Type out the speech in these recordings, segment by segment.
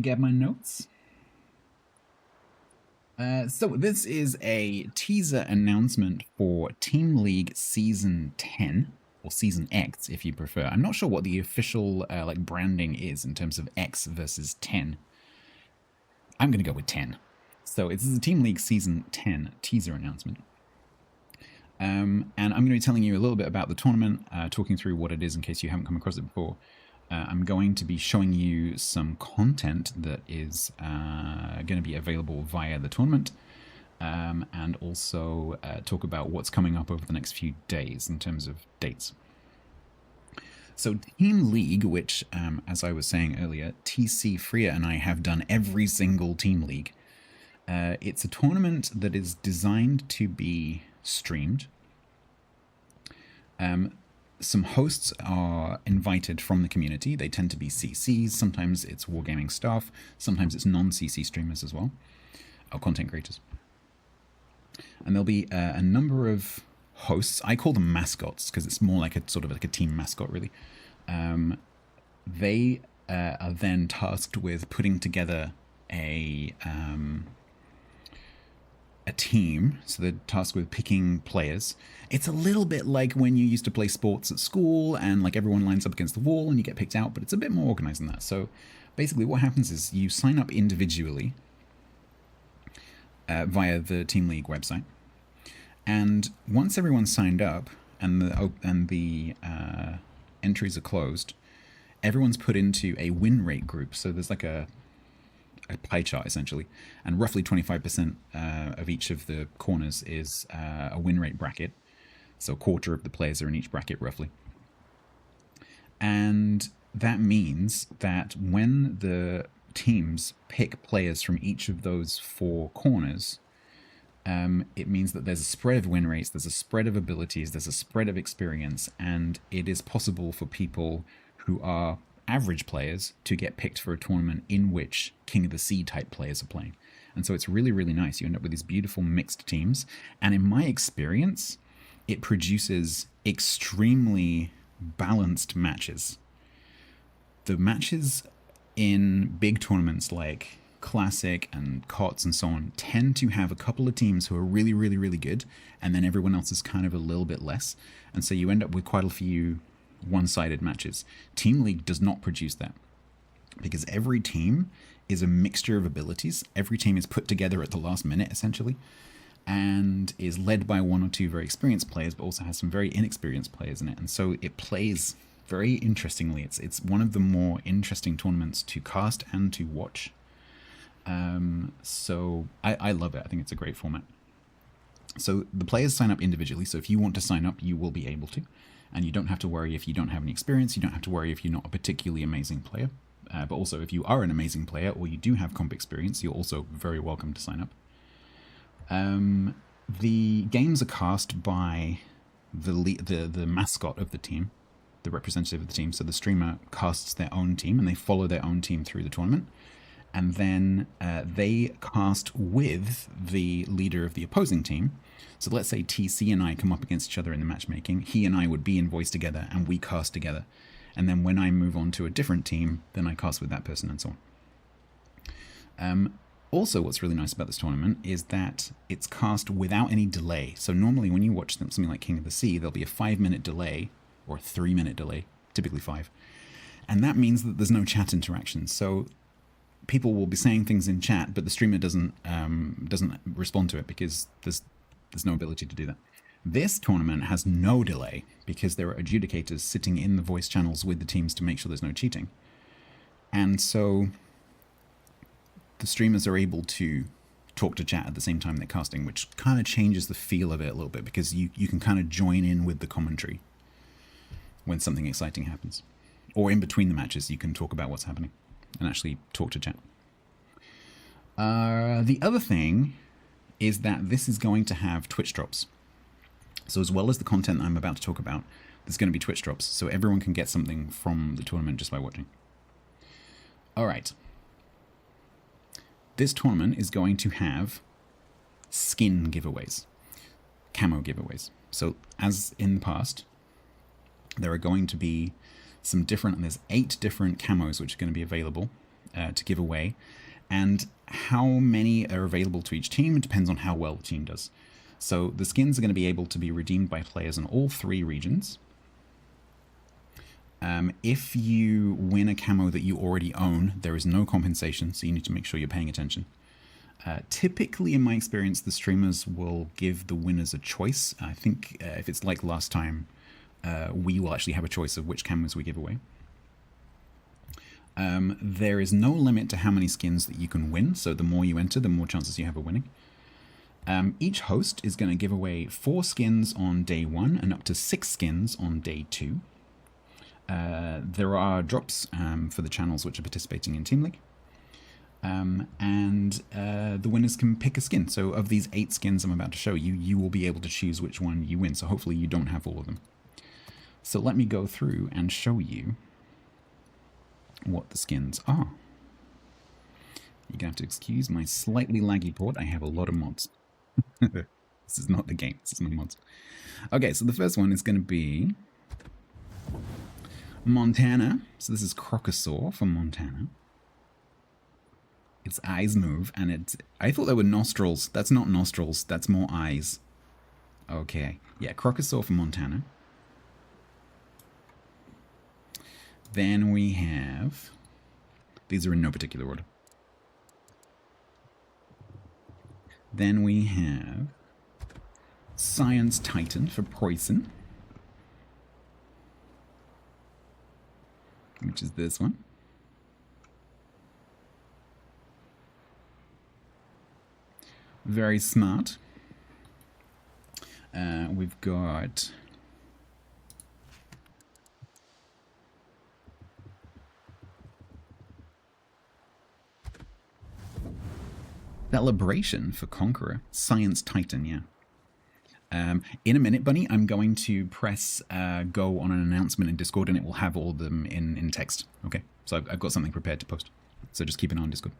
me get my notes. So this is a teaser announcement for Team League Season 10, or Season X if you prefer. I'm not sure what the official branding is in terms of X versus 10. I'm going to go with 10. So this is a Team League Season 10 teaser announcement. And I'm going to be telling you a little bit about the tournament, talking through what it is in case you haven't come across it before. I'm going to be showing you some content that is going to be available via the tournament, and also talk about what's coming up over the next few days in terms of dates. So Team League, which, as I was saying earlier, TC Freya and I have done every single Team League. It's a tournament that is designed to be streamed. Some hosts are invited from the community. They tend to be CCs. Sometimes it's wargaming staff. Sometimes it's non-CC streamers as well, or content creators. And there'll be a number of hosts. I call them mascots because it's more like a sort of like a team mascot, really. They are then tasked with putting together a team, so they're tasked with picking players. It's a little bit like when you used to play sports at school and like everyone lines up against the wall and you get picked out, but it's a bit more organized than that. So basically what happens is you sign up individually via the Team League website, and once everyone's signed up and the entries are closed, everyone's put into a win rate group. So there's like a pie chart essentially, and roughly 25% of each of the corners is a win rate bracket. So a quarter of the players are in each bracket roughly. And that means that when the teams pick players from each of those four corners, it means that there's a spread of win rates, there's a spread of abilities, there's a spread of experience, and it is possible for people who are average players to get picked for a tournament in which King of the Sea type players are playing. And so it's really, really nice. You end up with these beautiful mixed teams. And in my experience, it produces extremely balanced matches. The matches in big tournaments like Classic and COTS and so on tend to have a couple of teams who are really, really, really good, and then everyone else is kind of a little bit less. And so you end up with quite a few one-sided matches. Team League does not produce that, because every team is a mixture of abilities. Every team is put together at the last minute, essentially, and is led by one or two very experienced players, but also has some very inexperienced players in it. And so it plays very interestingly. It's one of the more interesting tournaments to cast and to watch. So I love it. I think it's a great format. So the players sign up individually. So if you want to sign up, you will be able to. And you don't have to worry if you don't have any experience. You don't have to worry if you're not a particularly amazing player. But also, if you are an amazing player or you do have comp experience, you're also very welcome to sign up. The games are cast by the mascot of the team, the representative of the team. So the streamer casts their own team, and they follow their own team through the tournament. And then they cast with the leader of the opposing team. So let's say TC and I come up against each other in the matchmaking. He and I would be in voice together, and we cast together. And then when I move on to a different team, then I cast with that person, and so on. Also, what's really nice about this tournament is that it's cast without any delay. So normally when you watch something like King of the Sea, there'll be a 5-minute delay, or a 3-minute delay, typically 5. And that means that there's no chat interaction. So people will be saying things in chat, but the streamer doesn't respond to it because there's no ability to do that. This tournament has no delay because there are adjudicators sitting in the voice channels with the teams to make sure there's no cheating. And so the streamers are able to talk to chat at the same time they're casting, which kind of changes the feel of it a little bit, because you can kind of join in with the commentary when something exciting happens. Or in between the matches, you can talk about what's happening and actually talk to chat. The other thing is that this is going to have Twitch drops. So as well as the content I'm about to talk about, there's going to be Twitch drops, so everyone can get something from the tournament just by watching. All right. This tournament is going to have skin giveaways, camo giveaways. So as in the past, there are going to be some different, and there's 8 different camos which are going to be available to give away. And how many are available to each team depends on how well the team does. So the skins are going to be able to be redeemed by players in all 3 regions. If you win a camo that you already own, there is no compensation, so you need to make sure you're paying attention. Typically, in my experience, the streamers will give the winners a choice. I think if it's like last time, we will actually have a choice of which camos we give away. There is no limit to how many skins that you can win, so the more you enter, the more chances you have of winning. Each host is going to give away 4 skins on day 1 and up to 6 skins on day 2. There are drops for the channels which are participating in Team League. And the winners can pick a skin. So of these 8 skins I'm about to show you, you will be able to choose which one you win. So hopefully you don't have all of them. So let me go through and show you what the skins are. You're going to have to excuse my slightly laggy port. I have a lot of mods. This is not the game. This is my mods. Okay, so the first one is going to be Montana. So this is Crocosaur from Montana. Its eyes move, and it's... I thought they were nostrils. That's not nostrils. That's more eyes. Okay. Yeah, Crocosaur from Montana. Then we have... These are in no particular order. Then we have Science Titan for Preußen, which is this one. Very smart. We've got Celebration for Conqueror. Science Titan, yeah. In a minute, Bunny, I'm going to press go on an announcement in Discord, and it will have all of them in text. Okay, so I've got something prepared to post. So just keep an eye on Discord.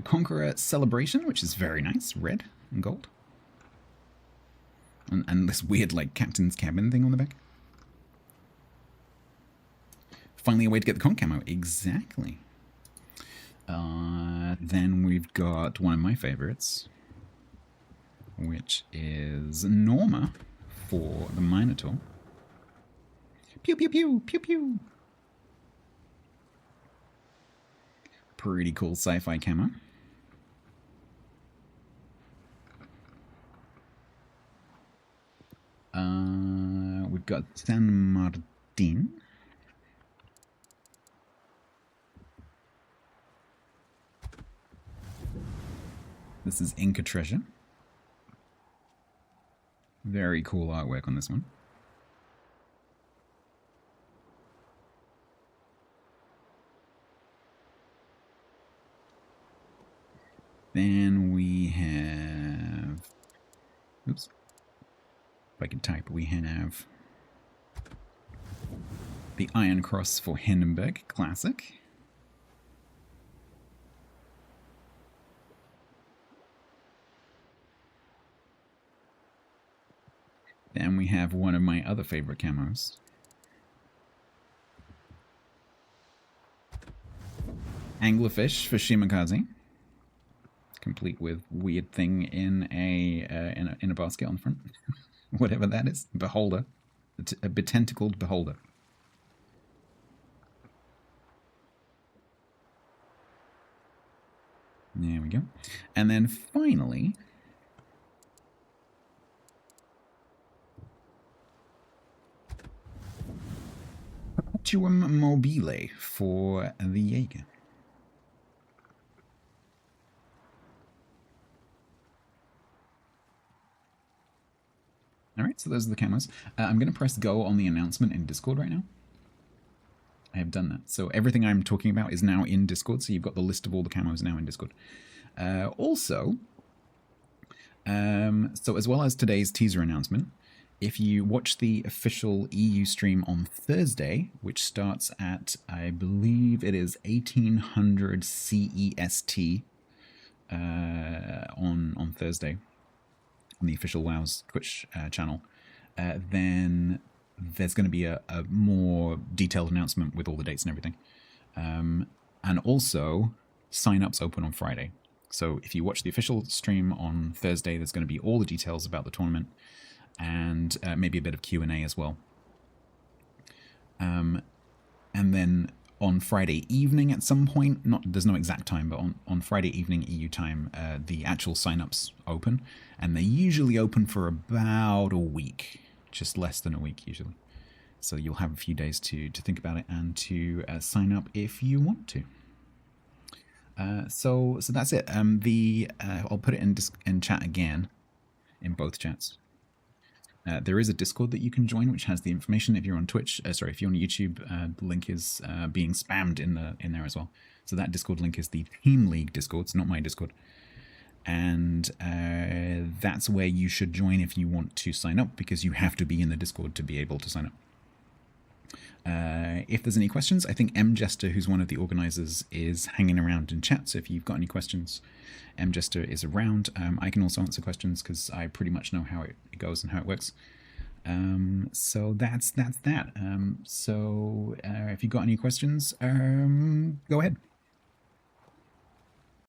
Conqueror Celebration, which is very nice. Red and gold. And this weird, like, Captain's Cabin thing on the back. Finally a way to get the conch camo. Exactly. Then we've got one of my favorites, which is Norma for the Minotaur. Pew, pew, pew, pew, pew. Pretty cool sci-fi camo. We've got San Martin. This is Inca Treasure. Very cool artwork on this one. Then we have... Oops. If I could type, we have the Iron Cross for Hindenburg Classic. Then we have one of my other favorite camos. Anglerfish for Shimakaze. Complete with weird thing in a basket on the front. Whatever that is. Beholder. A betentacled beholder. There we go. And then finally... Perpetuum mobile for the Jaeger. Alright, so those are the camos. I'm going to press go on the announcement in Discord right now. I have done that. So everything I'm talking about is now in Discord, so you've got the list of all the camos now in Discord. So as well as today's teaser announcement, if you watch the official EU stream on Thursday, which starts at, I believe it is 1800 CEST on Thursday, on the official WoW's Twitch channel, then there's going to be a more detailed announcement with all the dates and everything. And also, sign-ups open on Friday. So if you watch the official stream on Thursday, there's going to be all the details about the tournament and maybe a bit of Q&A as well. And then on Friday evening at some point, there's no exact time, but on Friday evening EU time, the actual sign-ups open. And they usually open for about a week, just less than a week usually. So you'll have a few days to think about it and to sign up if you want to. So that's it. I'll put it in chat again, in both chats. There is a Discord that you can join, which has the information. If you're on Twitch, if you're on YouTube, the link is being spammed in there as well. So that Discord link is the Team League Discord. It's not my Discord, and that's where you should join if you want to sign up, because you have to be in the Discord to be able to sign up. If there's any questions, I think M Jester, who's one of the organizers, is hanging around in chat. So if you've got any questions, M Jester is around. I can also answer questions because I pretty much know how it goes and how it works. So that's that. So if you've got any questions, go ahead.